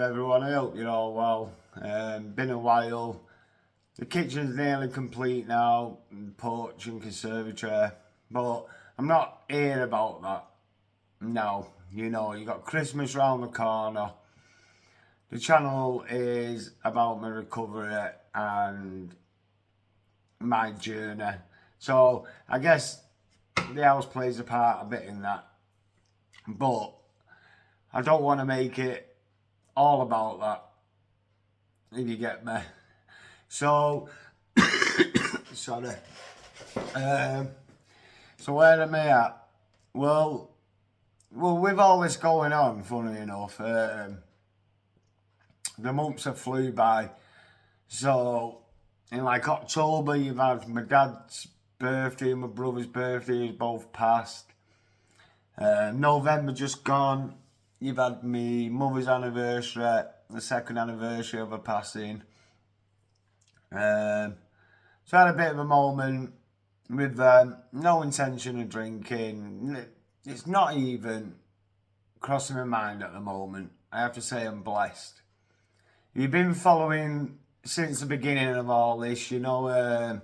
everyone. I hope you're all well. Been a while. The kitchen's nearly complete now, porch and conservatory. But I'm not here about that. No, you got Christmas round the corner. The channel is about my recovery and my journey. So I guess the house plays a part a bit in that. But I don't want to make it all about that, if you get me. So, sorry. So where am I at? Well, with all this going on, funny enough, the months have flew by. So, in like October, you've had my dad's birthday and my brother's birthday, both passed. November just gone. You've had me mother's anniversary, the second anniversary of her passing. So I had a bit of a moment with no intention of drinking. It's not even crossing my mind at the moment. I have to say I'm blessed. You've been following since the beginning of all this, I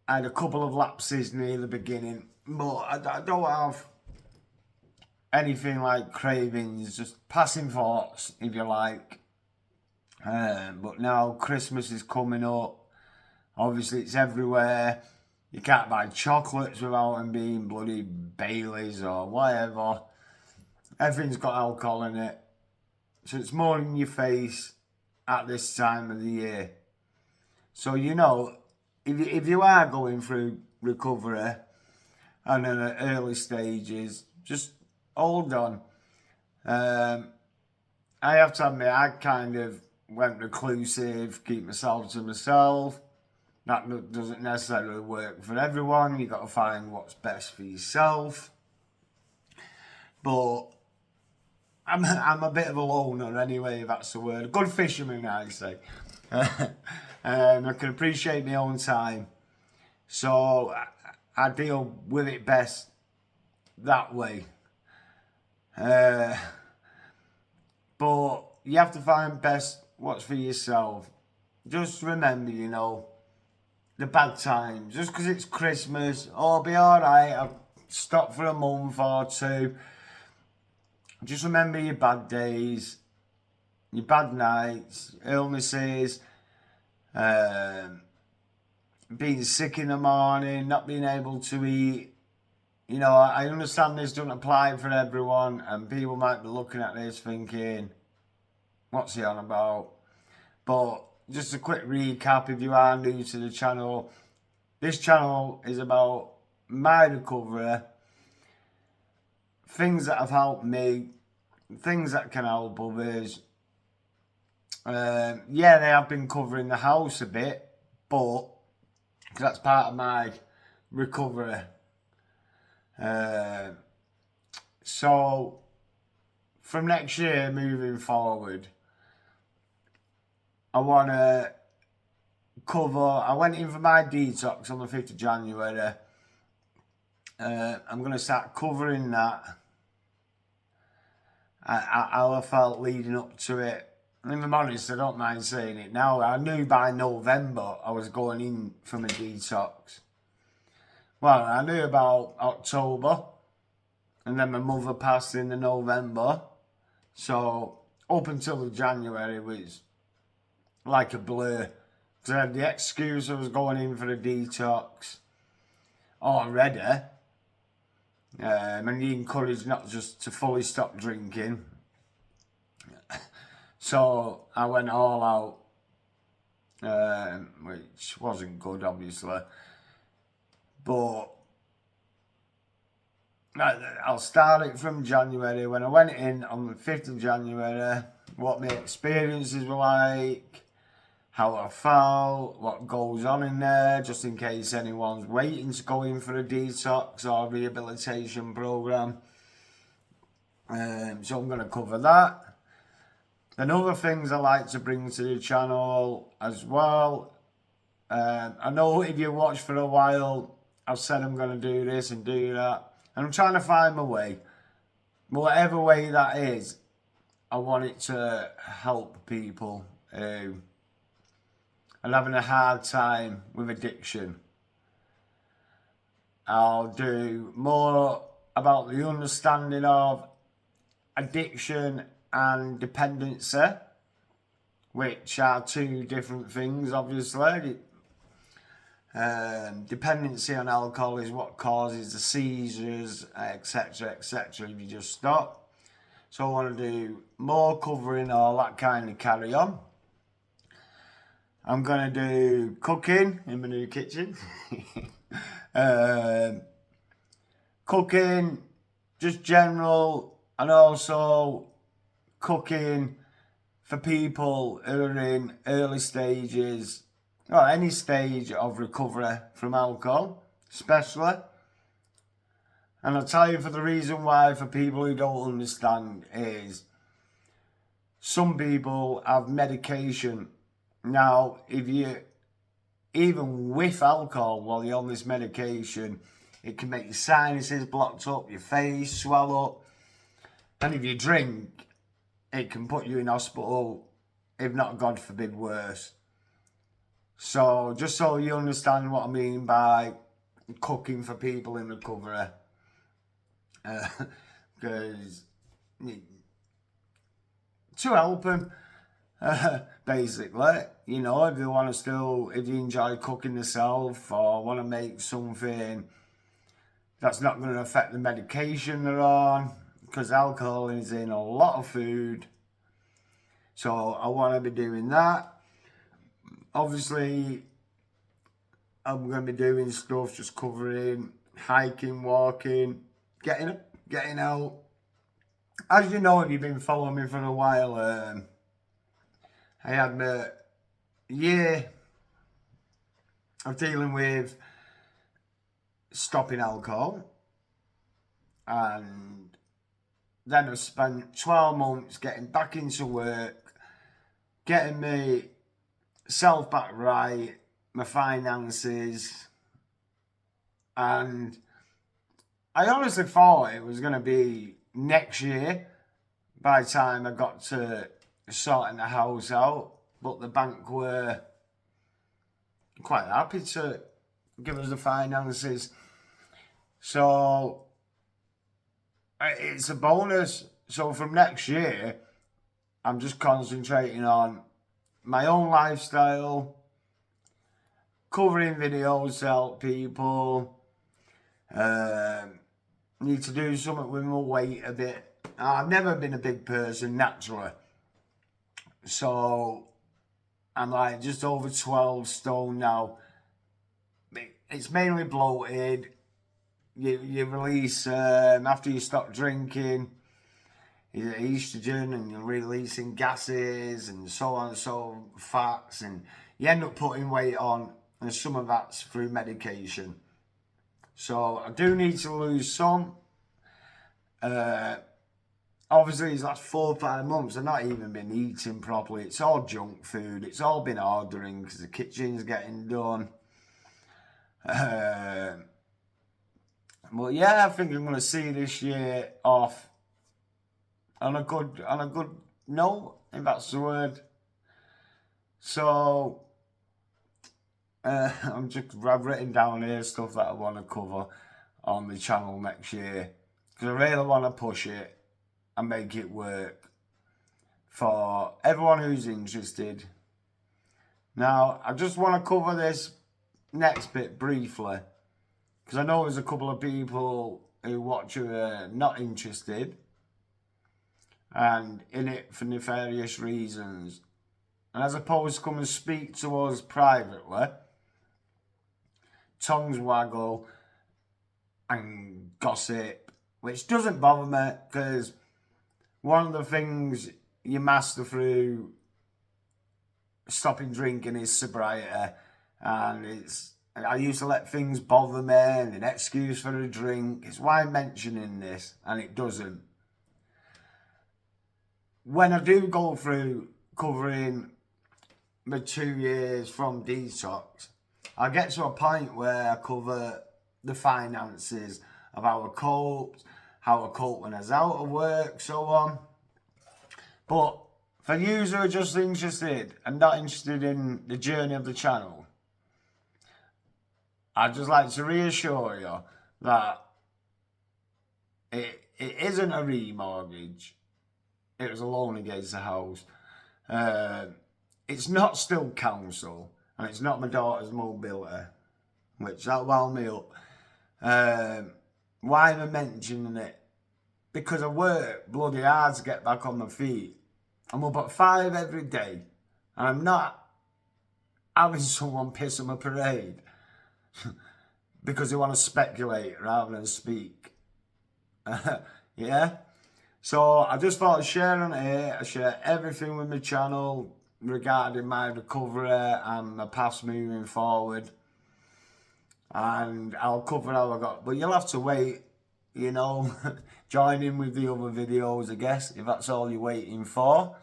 had a couple of lapses near the beginning, but I don't have anything like cravings, just passing thoughts, if you like. But now Christmas is coming up. Obviously, it's everywhere. You can't buy chocolates without them being bloody Baileys or whatever. Everything's got alcohol in it. So it's more in your face at this time of the year. So, if you are going through recovery and in the early stages, just hold on. I have to admit, I kind of went reclusive, keep myself to myself. That doesn't necessarily work for everyone. You've got to find what's best for yourself. But I'm a bit of a loner anyway, if that's the word. A good fisherman, I say. I can appreciate my own time. So I deal with it best that way. But you have to find best what's for yourself. Just remember, the bad times. Just because it's Christmas, I'll be alright. I've stopped for a month or two. Just remember your bad days, your bad nights, illnesses, being sick in the morning, not being able to eat. I understand this doesn't apply for everyone, and people might be looking at this thinking, what's he on about? But just a quick recap, if you are new to the channel, this channel is about my recovery, things that have helped me, things that can help others. They have been covering the house a bit, but that's part of my recovery. So from next year moving forward, I want to I went in for my detox on the 5th of January. I'm going to start covering that. How I felt leading up to it. And if I'm honest, I don't mind saying it now. I knew by November I was going in for my detox. Well, I knew about October, and then my mother passed in the November. So up until January was like a blur. Because I had the excuse I was going in for a detox already. And he encouraged not just to fully stop drinking. So I went all out, which wasn't good, obviously. But I'll start it from January. When I went in on the 5th of January, what my experiences were like, how I felt, what goes on in there, just in case anyone's waiting to go in for a detox or rehabilitation program. So I'm going to cover that. And other things I like to bring to the channel as well. I know if you watch for a while, I've said I'm going to do this and do that. And I'm trying to find my way. Whatever way that is, I want it to help people who are having a hard time with addiction. I'll do more about the understanding of addiction and dependency, which are two different things, obviously. Dependency on alcohol is what causes the seizures, etc., etc., if you just stop. So I want to do more covering all that kind of carry on. I'm going to do cooking in my new kitchen. Cooking, just general, and also cooking for people who are in early stages, or any stage of recovery from alcohol, especially. And I'll tell you for the reason why, for people who don't understand, is some people have medication. Now, if you, even with alcohol, while you're on this medication, it can make your sinuses blocked up, your face swell up. And if you drink, it can put you in hospital, if not, God forbid, worse. So, just so you understand what I mean by cooking for people in recovery. Because to help them, basically, you know, if you want to still, if you enjoy cooking yourself or want to make something that's not going to affect the medication they're on, because alcohol is in a lot of food. So I want to be doing that. Obviously, I'm going to be doing stuff just covering hiking, walking, getting out. As you know, if you've been following me for a while, I had my year of dealing with stopping alcohol, and then I spent 12 months getting back into work, getting myself back right, my finances, and I honestly thought it was going to be next year by the time I got to sorting the house out, but the bank were quite happy to give us the finances. So it's a bonus. So from next year, I'm just concentrating on my own lifestyle, covering videos to help people. Need to do something with my weight a bit. I've never been a big person naturally. So I'm like just over 12 stone now. It's mainly bloated. You release, after you stop drinking, estrogen, and you're releasing gases and so on and so fats, and you end up putting weight on, and some of that's through medication. So I do need to lose some. Obviously, these last 4 or 5 months, I've not even been eating properly. It's all junk food. It's all been ordering because the kitchen's getting done. But yeah, I think I'm going to see this year off on a good note, if that's the word. So I've written down here stuff that I want to cover on the channel next year, because I really want to push it and make it work for everyone who's interested. Now, I just want to cover this next bit briefly, because I know there's a couple of people who watch who are not interested and in it for nefarious reasons. And as opposed to come and speak to us privately, tongues waggle and gossip, which doesn't bother me, because one of the things you master through stopping drinking is sobriety. And I used to let things bother me and an excuse for a drink. It's why I'm mentioning this, and it doesn't. When I do go through covering my 2 years from detox, I get to a point where I cover the finances of how I coped when I was out of work, so on. But for you who are just interested and not interested in the journey of the channel, I'd just like to reassure you that it isn't a remortgage. It was a loan against the house. It's not still council, and it's not my daughter's mobility, which that wound me up. Why am I mentioning it? Because I work bloody hard to get back on my feet. I'm up at 5 every day, and I'm not having someone piss on my parade because they want to speculate rather than speak. Yeah? So I just thought I'd share on here. I share everything with my channel regarding my recovery and my paths moving forward. And I'll cover how I got. But you'll have to wait, you know, join in with the other videos, I guess, if that's all you're waiting for.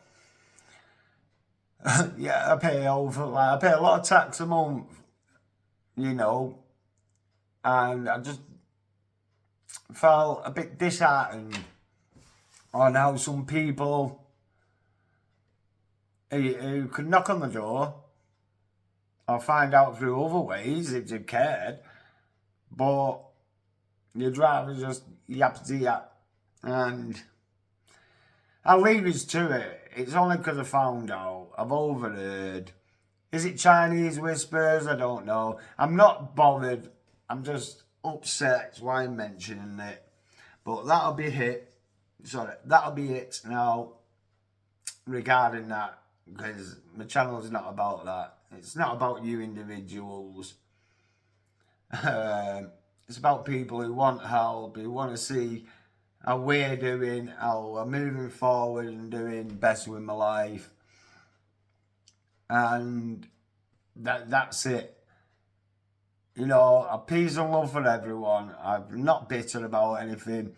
Yeah, I pay a lot of tax a month, you know, and I just felt a bit disheartened on how some people who could knock on the door or find out through other ways if they cared, but you'd rather just yap to yap. And I'll leave you to it. It's only because I found out. I've overheard. Is it Chinese whispers? I don't know. I'm not bothered. I'm just upset. That's why I'm mentioning it. But that'll be it. Sorry, that'll be it now regarding that, because my channel is not about that. It's not about you individuals. It's about people who want help, who want to see how we're doing, how we're moving forward and doing better with my life. And that's it. You know, a peace and love for everyone. I'm not bitter about anything.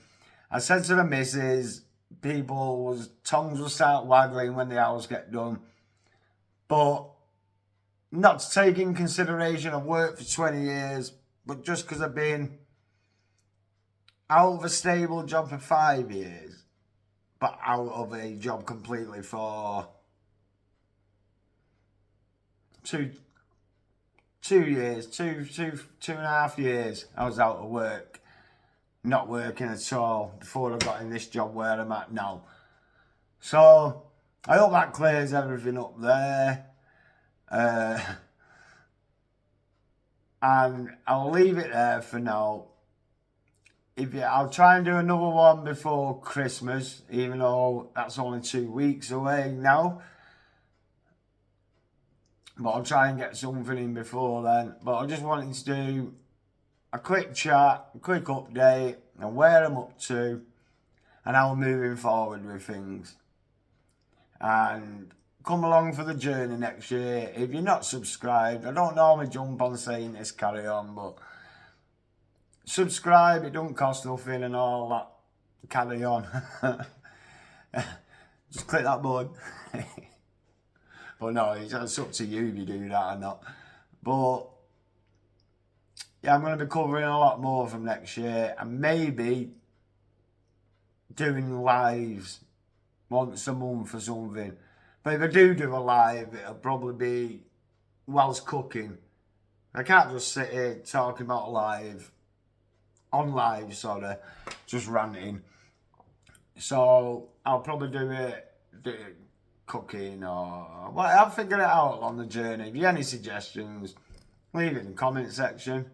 I said to the missus, people's tongues will start waggling when the hours get done. But not to take in consideration I've worked for 20 years, but just because I've been out of a stable job for 5 years, but out of a job completely for two years, two and a half years, I was out of work. Not working at all before I got in this job where I'm at now. So I hope that clears everything up there. And I'll leave it there for now. I'll try and do another one before Christmas, even though that's only 2 weeks away now. But I'll try and get something in before then. But I just wanted to do a quick chat, a quick update on where I'm up to and how I'm moving forward with things. And come along for the journey next year. If you're not subscribed, I don't normally jump on saying this, carry on, but subscribe, it don't cost nothing and all that, carry on. Just click that button. But no, it's up to you if you do that or not. But yeah, I'm going to be covering a lot more from next year, and maybe doing lives once a month or something. But if I do a live, it'll probably be whilst cooking. I can't just sit here talking about on live, just ranting. So I'll probably do it cooking or well, I'll figure it out on the journey. If you have any suggestions, leave it in the comment section.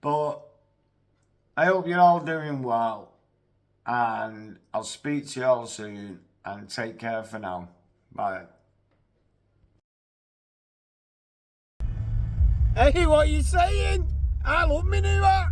But I hope you're all doing well, and I'll speak to you all soon, and take care for now. Bye. Hey, what are you saying? I love me new hat.